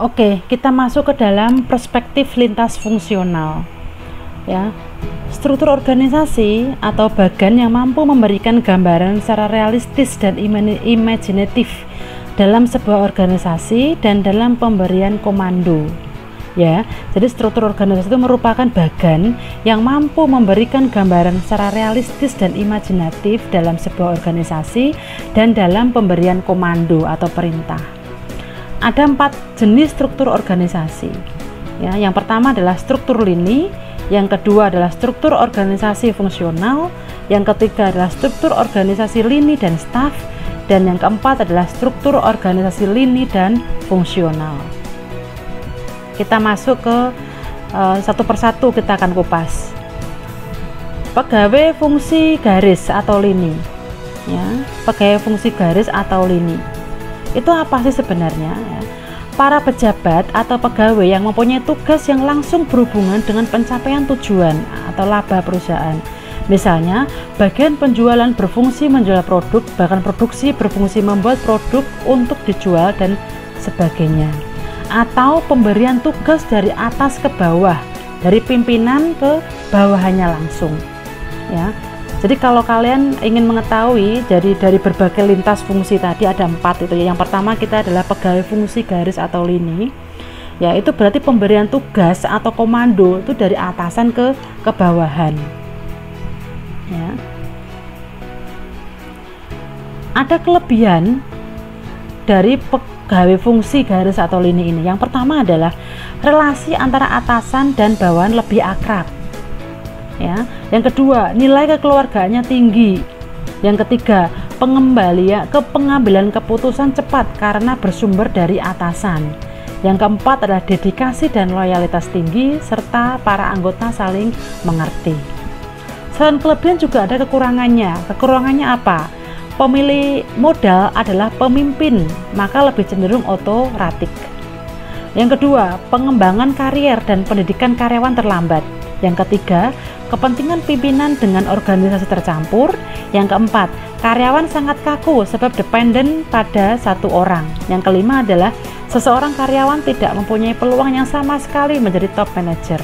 Oke, kita masuk ke dalam perspektif lintas fungsional. Ya, struktur organisasi atau bagan yang mampu memberikan gambaran secara realistis dan imajinatif dalam sebuah organisasi dan dalam pemberian komando. Ya, jadi struktur organisasi itu merupakan bagan yang mampu memberikan gambaran secara realistis dan imajinatif dalam sebuah organisasi dan dalam pemberian komando atau perintah. Ada 4 jenis struktur organisasi. Ya, yang pertama adalah struktur lini, yang kedua adalah struktur organisasi fungsional, yang ketiga adalah struktur organisasi lini dan staf, dan yang keempat adalah struktur organisasi lini dan fungsional. Kita masuk ke satu persatu, kita akan kupas. Pegawai fungsi garis atau lini. Ya, pegawai fungsi garis atau lini. Itu apa sih sebenarnya? Para pejabat atau pegawai yang mempunyai tugas yang langsung berhubungan dengan pencapaian tujuan atau laba perusahaan. Misalnya, bagian penjualan berfungsi menjual produk, bahkan produksi berfungsi membuat produk untuk dijual dan sebagainya. Atau pemberian tugas dari atas ke bawah, dari pimpinan ke bawahannya langsung. Ya. Jadi kalau kalian ingin mengetahui dari berbagai lintas fungsi tadi ada 4 itu ya. Yang pertama kita adalah pegawai fungsi garis atau lini. Ya, itu berarti pemberian tugas atau komando itu dari atasan ke bawahan. Ya. Ada kelebihan dari pegawai fungsi garis atau lini ini. Yang pertama adalah relasi antara atasan dan bawahan lebih akrab. Ya, yang kedua, nilai kekeluargaannya tinggi. Yang ketiga, pengambilan keputusan cepat karena bersumber dari atasan. Yang keempat adalah dedikasi dan loyalitas tinggi serta para anggota saling mengerti. Selain kelebihan juga ada kekurangannya. Kekurangannya apa? Pemilik modal adalah pemimpin, maka lebih cenderung otoratik. Yang kedua, pengembangan karier dan pendidikan karyawan terlambat. Yang ketiga, kepentingan pimpinan dengan organisasi tercampur. Yang keempat, karyawan sangat kaku sebab dependen pada satu orang. Yang kelima adalah seseorang karyawan tidak mempunyai peluang yang sama sekali menjadi top manager.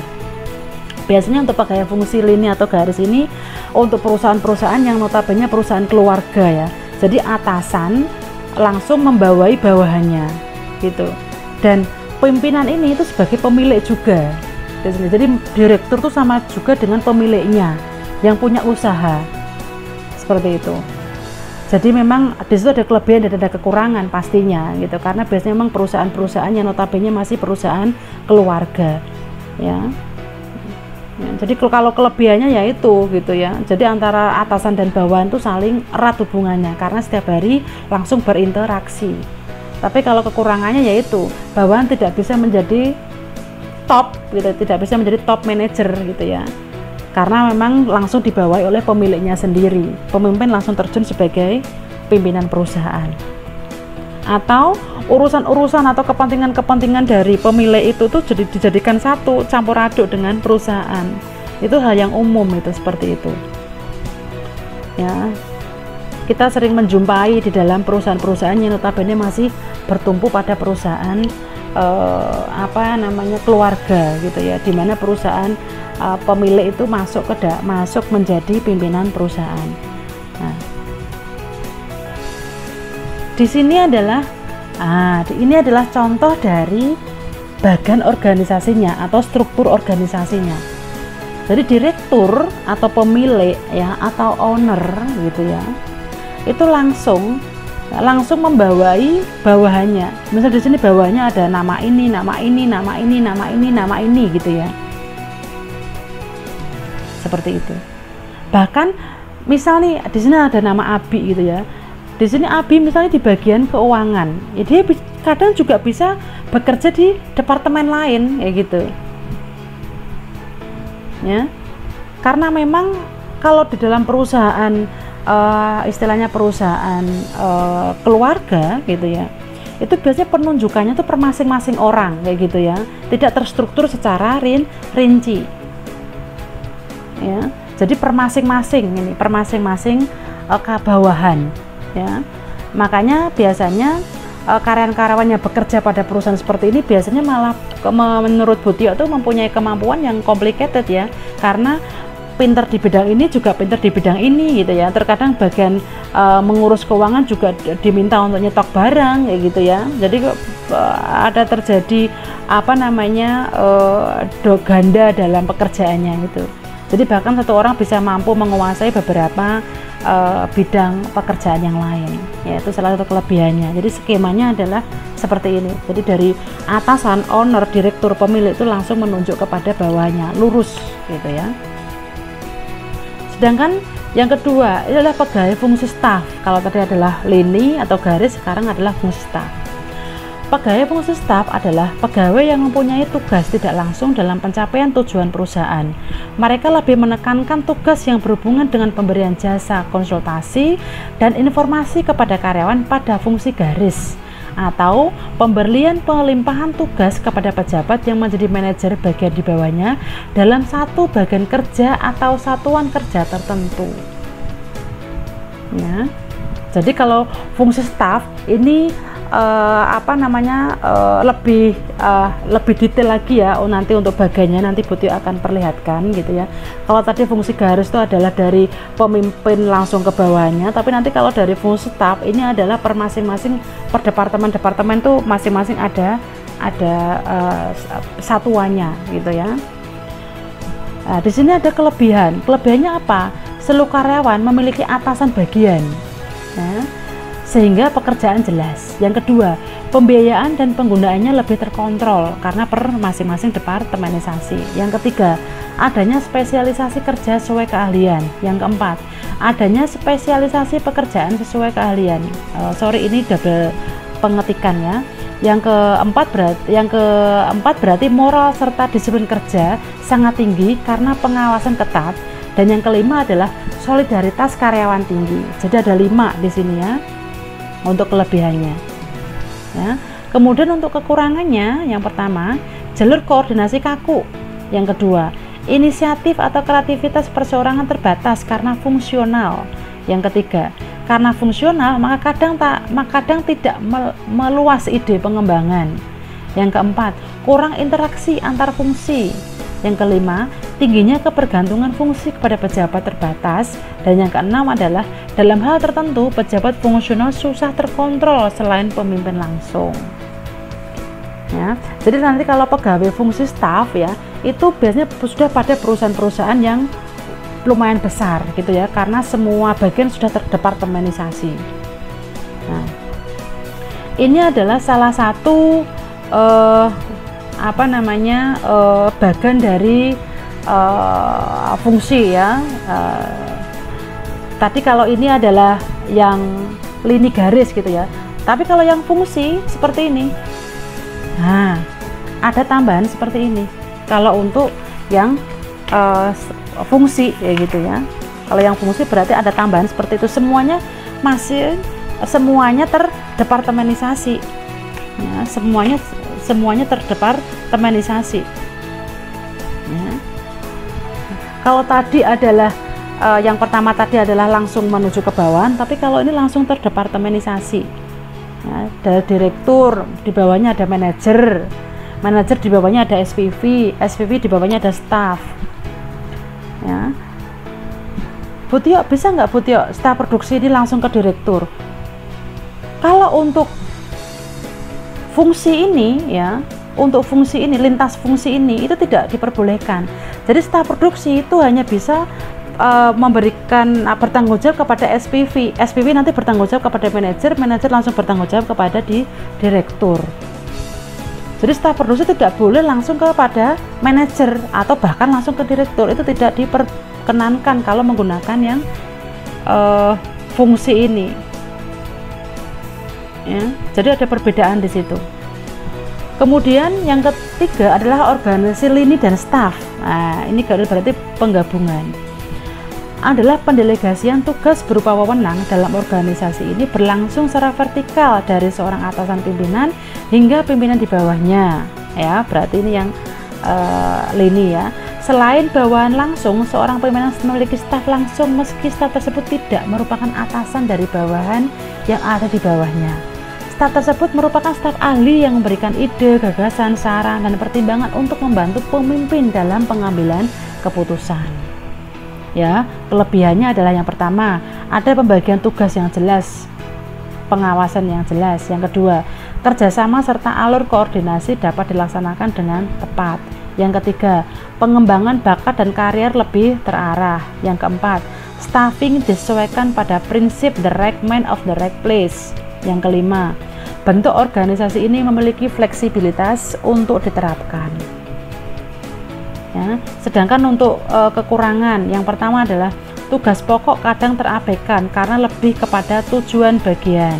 Biasanya untuk pegawai fungsi lini atau garis ini untuk perusahaan-perusahaan yang notabene perusahaan keluarga ya. Jadi atasan langsung membawai bawahannya gitu. Dan pimpinan ini itu sebagai pemilik juga. Jadi direktur tuh sama juga dengan pemiliknya yang punya usaha seperti itu. Jadi memang di situ ada kelebihan dan ada kekurangan pastinya gitu, karena biasanya memang perusahaan-perusahaan yang notabene masih perusahaan keluarga ya. Jadi kalau kelebihannya ya itu gitu ya. Jadi antara atasan dan bawahan tuh saling erat hubungannya karena setiap hari langsung berinteraksi. Tapi kalau kekurangannya yaitu bawahan tidak bisa menjadi top gitu, tidak bisa menjadi top manager gitu ya, karena memang langsung dibawahi oleh pemiliknya sendiri. Pemimpin langsung terjun sebagai pimpinan perusahaan, atau urusan-urusan atau kepentingan-kepentingan dari pemilik itu tuh jadi dijadikan satu, campur aduk dengan perusahaan. Itu hal yang umum itu seperti itu ya. Kita sering menjumpai di dalam perusahaan-perusahaan yang notabene masih bertumpu pada perusahaan keluarga gitu ya, dimana perusahaan pemilik itu masuk menjadi pimpinan perusahaan. Nah, di sini adalah ini adalah contoh dari bagan organisasinya atau struktur organisasinya. Jadi direktur atau pemilik ya atau owner gitu ya, itu langsung membawai bawahannya. Misal di sini bawahannya ada nama ini, nama ini, nama ini, nama ini, nama ini gitu ya. Seperti itu. Bahkan misal nih di sini ada nama Abi gitu ya. Di sini Abi misalnya di bagian keuangan. Ya dia kadang juga bisa bekerja di departemen lain kayak gitu. Ya. Karena memang kalau di dalam perusahaan istilahnya perusahaan keluarga gitu ya, itu biasanya penunjukannya tuh per masing-masing orang kayak gitu ya, tidak terstruktur secara rinci ya. Jadi per masing-masing bawahan ya. Makanya biasanya karyawan-karyawan yang bekerja pada perusahaan seperti ini biasanya malah menurut Bu Tio tuh mempunyai kemampuan yang complicated ya, karena pinter di bidang ini juga pinter di bidang ini gitu ya. Terkadang bagian mengurus keuangan juga diminta untuk nyetok barang kayak gitu ya. Jadi ada terjadi apa namanya ganda dalam pekerjaannya gitu. Jadi bahkan satu orang bisa mampu menguasai beberapa bidang pekerjaan yang lain, yaitu salah satu kelebihannya. Jadi skemanya adalah seperti ini. Jadi dari atasan, owner, direktur, pemilik itu langsung menunjuk kepada bawahnya, lurus gitu ya. Sedangkan yang kedua ini adalah pegawai fungsi staf. Kalau tadi adalah lini atau garis, sekarang adalah fungsi staf. Pegawai fungsi staf adalah pegawai yang mempunyai tugas tidak langsung dalam pencapaian tujuan perusahaan. Mereka lebih menekankan tugas yang berhubungan dengan pemberian jasa, konsultasi, dan informasi kepada karyawan pada fungsi garis, atau pemberian pelimpahan tugas kepada pejabat yang menjadi manajer bagian di bawahnya dalam satu bagian kerja atau satuan kerja tertentu. Ya. Jadi kalau fungsi staf ini lebih detail lagi ya. Nanti untuk bagiannya nanti Bu Tio akan perlihatkan gitu ya. Kalau tadi fungsi garis itu adalah dari pemimpin langsung ke bawahnya, tapi nanti kalau dari fungsi staf ini adalah per masing-masing per departemen tuh masing-masing ada satuannya gitu ya. Nah, di sini ada kelebihannya apa? Seluruh karyawan memiliki atasan bagian ya, sehingga pekerjaan jelas. Yang kedua, pembiayaan dan penggunaannya lebih terkontrol karena per masing-masing departemenisasi. Yang ketiga, adanya spesialisasi kerja sesuai keahlian. Yang keempat, adanya spesialisasi pekerjaan sesuai keahlian. Ini double pengetikan ya. Yang keempat berarti moral serta disiplin kerja sangat tinggi karena pengawasan ketat. Dan yang kelima adalah solidaritas karyawan tinggi. Jadi ada 5 di sini ya untuk kelebihannya. Ya. Kemudian untuk kekurangannya, yang pertama, jalur koordinasi kaku. Yang kedua, inisiatif atau kreativitas perseorangan terbatas karena fungsional. Yang ketiga, karena fungsional maka kadang tidak meluas ide pengembangan. Yang keempat, kurang interaksi antar fungsi. Yang kelima, tingginya kebergantungan fungsi kepada pejabat terbatas. Dan yang keenam adalah dalam hal tertentu pejabat fungsional susah terkontrol selain pemimpin langsung. Ya, jadi nanti kalau pegawai fungsi staf ya, itu biasanya sudah pada perusahaan-perusahaan yang lumayan besar gitu ya, karena semua bagian sudah terdepartemenisasi. Nah, ini adalah salah satu bagian dari fungsi ya. Tadi kalau ini adalah yang lini garis gitu ya, tapi kalau yang fungsi seperti ini, nah ada tambahan seperti ini kalau untuk yang fungsi ya gitu ya. Kalau yang fungsi berarti ada tambahan seperti itu, semuanya terdepartemenisasi ya, semuanya terdepartemenisasi ya. Kalau tadi adalah yang pertama tadi adalah langsung menuju ke bawah, tapi kalau ini langsung terdepartemenisasi ya, dari direktur, di bawahnya ada manajer di bawahnya ada SPV di bawahnya ada staff ya. Bu Tio, bisa nggak Bu Tio staf produksi ini langsung ke direktur? Kalau untuk fungsi ini ya, untuk fungsi ini, lintas fungsi ini itu tidak diperbolehkan. Jadi staf produksi itu hanya bisa memberikan bertanggung jawab kepada SPV nanti bertanggung jawab kepada manajer langsung bertanggung jawab kepada direktur. Jadi staf produksi tidak boleh langsung kepada manajer atau bahkan langsung ke direktur, itu tidak diperkenankan kalau menggunakan yang fungsi ini ya. Jadi ada perbedaan di situ. Kemudian yang ketiga adalah organisasi lini dan staf. Nah, ini berarti penggabungan. Adalah pendelegasian tugas berupa wewenang dalam organisasi ini berlangsung secara vertikal dari seorang atasan pimpinan hingga pimpinan di bawahnya ya. Berarti ini yang lini ya. Selain bawahan langsung, seorang pimpinan memiliki staf langsung meski staf tersebut tidak merupakan atasan dari bawahan yang ada di bawahnya. Staf tersebut merupakan staf ahli yang memberikan ide, gagasan, saran, dan pertimbangan untuk membantu pemimpin dalam pengambilan keputusan. Ya, kelebihannya adalah yang pertama, ada pembagian tugas yang jelas, pengawasan yang jelas. Yang kedua, kerjasama serta alur koordinasi dapat dilaksanakan dengan tepat. Yang ketiga, pengembangan bakat dan karier lebih terarah. Yang keempat, staffing disesuaikan pada prinsip the right man of the right place. Yang kelima, bentuk organisasi ini memiliki fleksibilitas untuk diterapkan. Ya, sedangkan untuk kekurangan, yang pertama adalah tugas pokok kadang terabaikan karena lebih kepada tujuan bagian.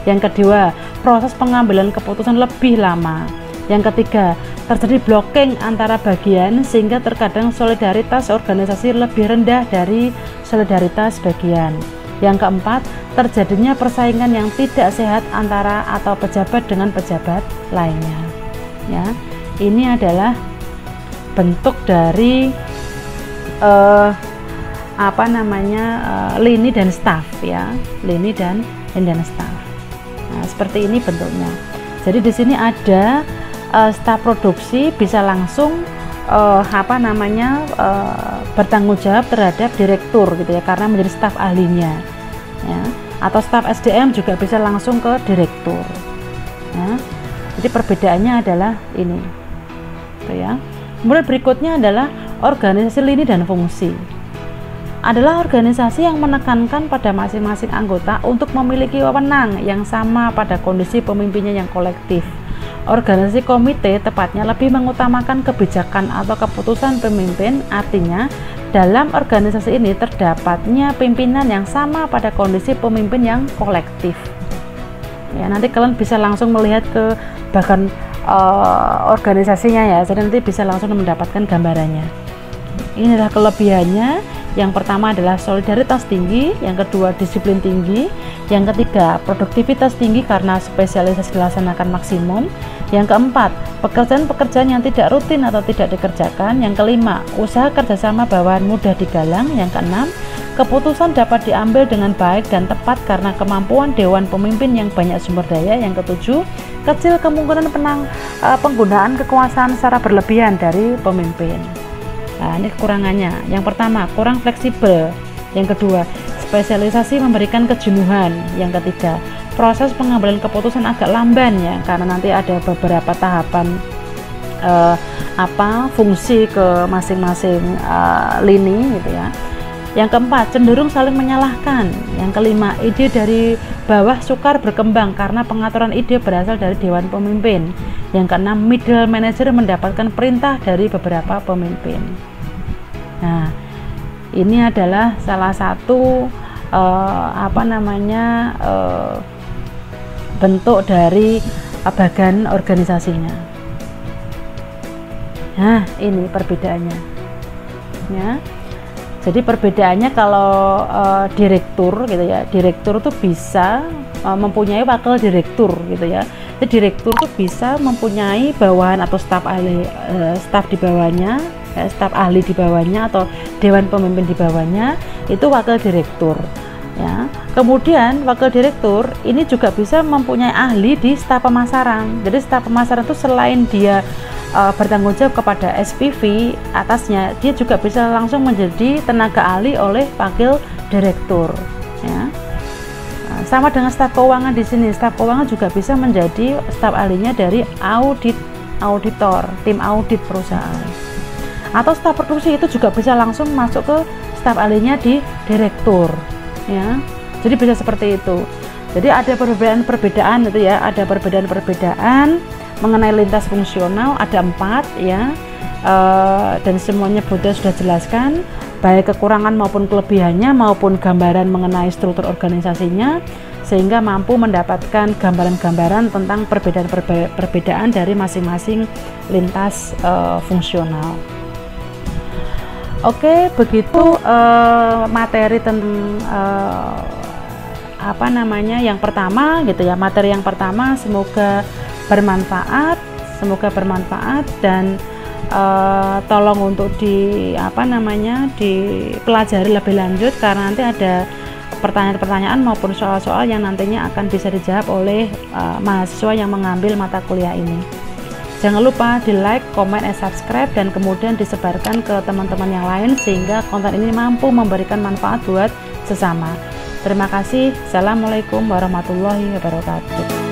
Yang kedua, proses pengambilan keputusan lebih lama. Yang ketiga, terjadi blocking antara bagian sehingga terkadang solidaritas organisasi lebih rendah dari solidaritas bagian. Yang keempat, terjadinya persaingan yang tidak sehat antara atau pejabat dengan pejabat lainnya. Ya, ini adalah bentuk dari lini dan staf, ya, lini dan staf. Nah, seperti ini bentuknya. Jadi di sini ada staf produksi bisa langsung bertanggung jawab terhadap direktur gitu ya, karena menjadi staf ahlinya, ya. Atau staf SDM juga bisa langsung ke direktur, ya. Jadi perbedaannya adalah ini, gitu ya. Kemudian berikutnya adalah organisasi lini dan fungsi. Adalah organisasi yang menekankan pada masing-masing anggota untuk memiliki wewenang yang sama pada kondisi pemimpinnya yang kolektif. Organisasi komite tepatnya lebih mengutamakan kebijakan atau keputusan pemimpin, artinya dalam organisasi ini terdapatnya pimpinan yang sama pada kondisi pemimpin yang kolektif. Ya, nanti kalian bisa langsung melihat ke bahkan organisasinya ya, jadi nanti bisa langsung mendapatkan gambarannya. Ini adalah kelebihannya. Yang pertama adalah solidaritas tinggi, yang kedua disiplin tinggi, yang ketiga produktivitas tinggi karena spesialisasi dilaksanakan maksimum, yang keempat pekerjaan-pekerjaan yang tidak rutin atau tidak dikerjakan, yang kelima usaha kerjasama bawahan mudah digalang, yang keenam keputusan dapat diambil dengan baik dan tepat karena kemampuan dewan pemimpin yang banyak sumber daya, yang ketujuh kecil kemungkinan penggunaan kekuasaan secara berlebihan dari pemimpin. Nah, ini kekurangannya. Yang pertama, kurang fleksibel. Yang kedua, spesialisasi memberikan kejenuhan. Yang ketiga, proses pengambilan keputusan agak lamban ya, karena nanti ada beberapa tahapan fungsi ke masing-masing lini gitu ya. Yang keempat, cenderung saling menyalahkan. Yang kelima, ide dari bawah sukar berkembang karena pengaturan ide berasal dari dewan pemimpin. Yang keenam, middle manager mendapatkan perintah dari beberapa pemimpin. Nah, ini adalah salah satu bentuk dari bagan organisasinya. Nah, ini perbedaannya. Ya. Jadi perbedaannya kalau direktur gitu ya, direktur tuh bisa mempunyai wakil direktur gitu ya. Jadi direktur tuh bisa mempunyai bawahan atau staf ahli, staf di bawahnya, staf ahli di bawahnya atau dewan pemimpin di bawahnya, itu wakil direktur. Ya. Kemudian wakil direktur ini juga bisa mempunyai ahli di staf pemasaran. Jadi staf pemasaran itu selain dia bertanggung jawab kepada SPV atasnya, dia juga bisa langsung menjadi tenaga ahli oleh wakil direktur. Ya. Nah, sama dengan staf keuangan di sini, staf keuangan juga bisa menjadi staf ahlinya dari auditor, tim audit perusahaan. Atau staf produksi itu juga bisa langsung masuk ke staf ahlinya di direktur. Ya, jadi bisa seperti itu. Jadi ada perbedaan-perbedaan itu ya, ada perbedaan-perbedaan mengenai lintas fungsional, ada 4 ya, dan semuanya Buddha sudah jelaskan, baik kekurangan maupun kelebihannya maupun gambaran mengenai struktur organisasinya, sehingga mampu mendapatkan gambaran-gambaran tentang perbedaan dari masing-masing lintas fungsional. Oke, begitu materi tentang yang pertama gitu ya, materi yang pertama semoga bermanfaat dan tolong untuk dipelajari lebih lanjut, karena nanti ada pertanyaan-pertanyaan maupun soal-soal yang nantinya akan bisa dijawab oleh mahasiswa yang mengambil mata kuliah ini. Jangan lupa di like, comment, and subscribe, dan kemudian disebarkan ke teman-teman yang lain sehingga konten ini mampu memberikan manfaat buat sesama. Terima kasih. Assalamualaikum warahmatullahi wabarakatuh.